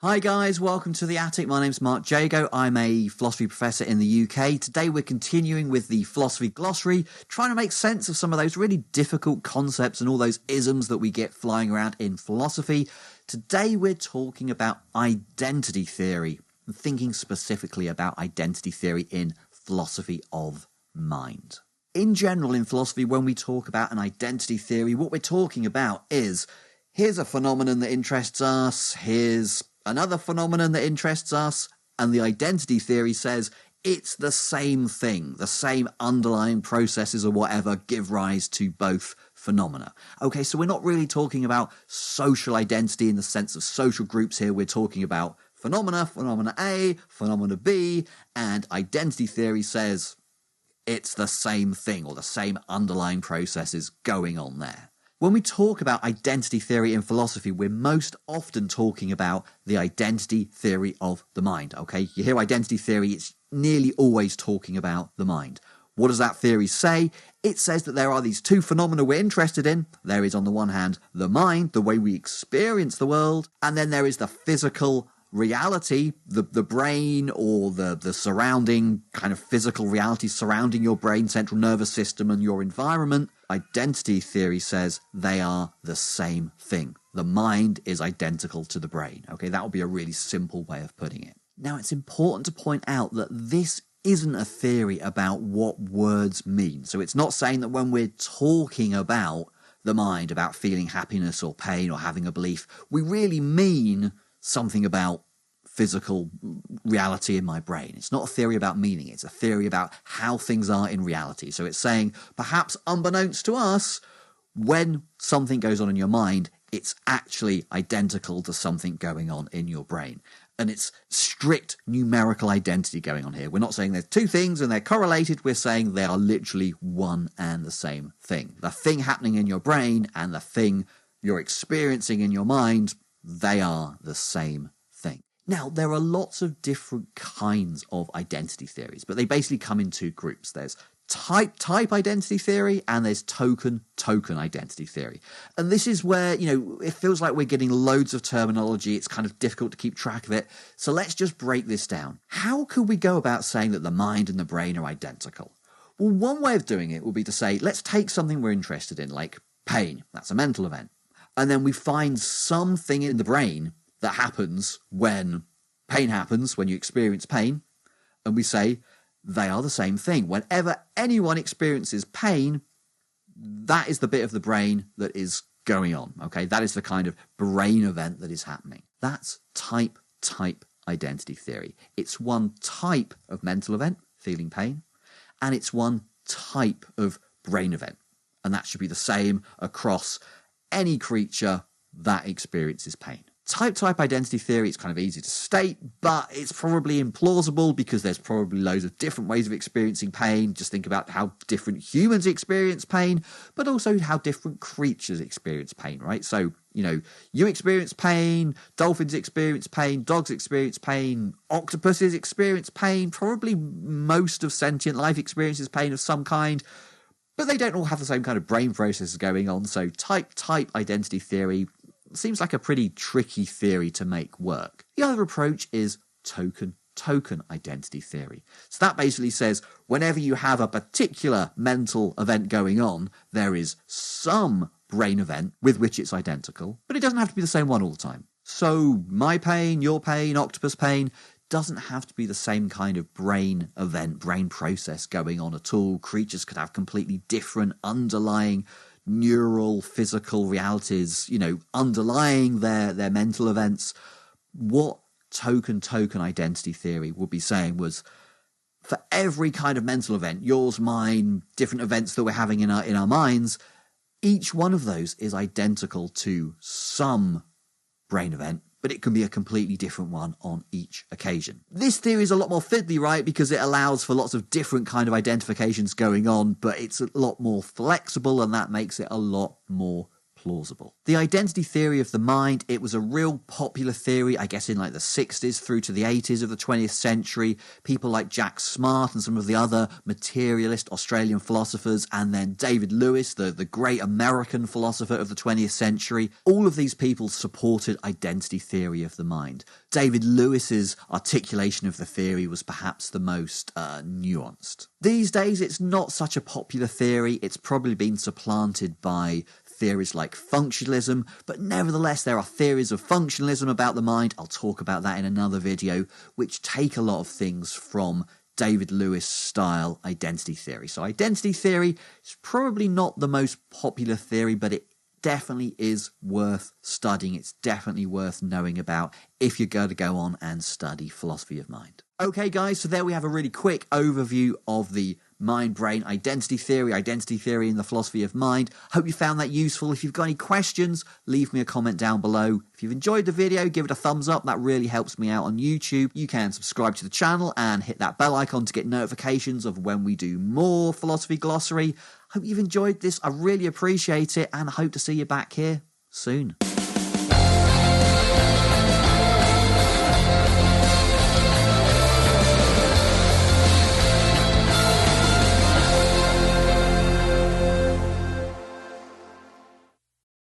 Hi guys, welcome to The Attic. My name's Mark Jago. I'm a philosophy professor in the UK. Today we're continuing with the Philosophy Glossary, trying to make sense of some of those really difficult concepts and all those isms that we get flying around in philosophy. Today we're talking about identity theory, and thinking specifically about identity theory in philosophy of mind. In general, in philosophy, when we talk about an identity theory, what we're talking about is, here's a phenomenon that interests us, here's another phenomenon that interests us, and the identity theory says it's the same thing, the same underlying processes or whatever give rise to both phenomena. Okay, so we're not really talking about social identity in the sense of social groups here. We're talking about phenomena A, phenomena B, and identity theory says it's the same thing or the same underlying processes going on there. When we talk about identity theory in philosophy, we're most often talking about the identity theory of the mind, okay? You hear identity theory, it's nearly always talking about the mind. What does that theory say? It says that there are these two phenomena we're interested in. There is, on the one hand, the mind, the way we experience the world, and then there is the physical reality, the brain or the surrounding kind of physical reality surrounding your brain, central nervous system and your environment. Identity theory says they are the same thing. The mind is identical to the brain. Okay, that would be a really simple way of putting it. Now, it's important to point out that this isn't a theory about what words mean. So it's not saying that when we're talking about the mind, about feeling happiness or pain or having a belief, we really mean something about physical reality in my brain. It's not a theory about meaning. It's a theory about how things are in reality. So it's saying, perhaps unbeknownst to us, when something goes on in your mind, it's actually identical to something going on in your brain. And it's strict numerical identity going on here. We're not saying there's two things and they're correlated. We're saying they are literally one and the same thing. The thing happening in your brain and the thing you're experiencing in your mind, they are the same thing. Now, there are lots of different kinds of identity theories, but they basically come in two groups. There's type identity theory and there's token identity theory. And this is where, it feels like we're getting loads of terminology. It's kind of difficult to keep track of it. So let's just break this down. How could we go about saying that the mind and the brain are identical? Well, one way of doing it would be to say, let's take something we're interested in, like pain. That's a mental event. And then we find something in the brain that happens when pain happens, when you experience pain, and we say they are the same thing. Whenever anyone experiences pain, that is the bit of the brain that is going on, okay? That is the kind of brain event that is happening. That's type identity theory. It's one type of mental event, feeling pain, and it's one type of brain event. And that should be the same across any creature that experiences pain. Type identity theory, it's kind of easy to state, but it's probably implausible because there's probably loads of different ways of experiencing pain. Just think about how different humans experience pain, but also how different creatures experience pain, right? So, you experience pain, dolphins experience pain, dogs experience pain, octopuses experience pain, probably most of sentient life experiences pain of some kind, but they don't all have the same kind of brain processes going on. So type identity theory seems like a pretty tricky theory to make work. The other approach is token identity theory. So that basically says whenever you have a particular mental event going on, there is some brain event with which it's identical, but it doesn't have to be the same one all the time. So my pain, your pain, octopus pain doesn't have to be the same kind of brain event, brain process going on at all. Creatures could have completely different underlying neural, physical realities, underlying their mental events. What token identity theory would be saying was, for every kind of mental event, yours, mine, different events that we're having in our minds, each one of those is identical to some brain event, but it can be a completely different one on each occasion. This theory is a lot more fiddly, right? Because it allows for lots of different kind of identifications going on, but it's a lot more flexible and that makes it a lot more plausible. The identity theory of the mind, it was a real popular theory, I guess in like the 60s through to the 80s of the 20th century. People like Jack Smart and some of the other materialist Australian philosophers, and then David Lewis, the great American philosopher of the 20th century. All of these people supported identity theory of the mind. David Lewis's articulation of the theory was perhaps the most nuanced. These days, it's not such a popular theory. It's probably been supplanted by theories like functionalism, but nevertheless, there are theories of functionalism about the mind, I'll talk about that in another video, which take a lot of things from David Lewis style identity theory. So identity theory is probably not the most popular theory, but it definitely is worth studying. It's definitely worth knowing about if you're going to go on and study philosophy of mind. Okay guys, so there we have a really quick overview of the mind-brain identity theory in the philosophy of mind. Hope you found that useful. If you've got any questions, leave me a comment down below. If you've enjoyed the video, give it a thumbs up. That really helps me out on YouTube. You can subscribe to the channel and hit that bell icon to get notifications of when we do more Philosophy Glossary. Hope you've enjoyed this. I really appreciate it and I hope to see you back here soon.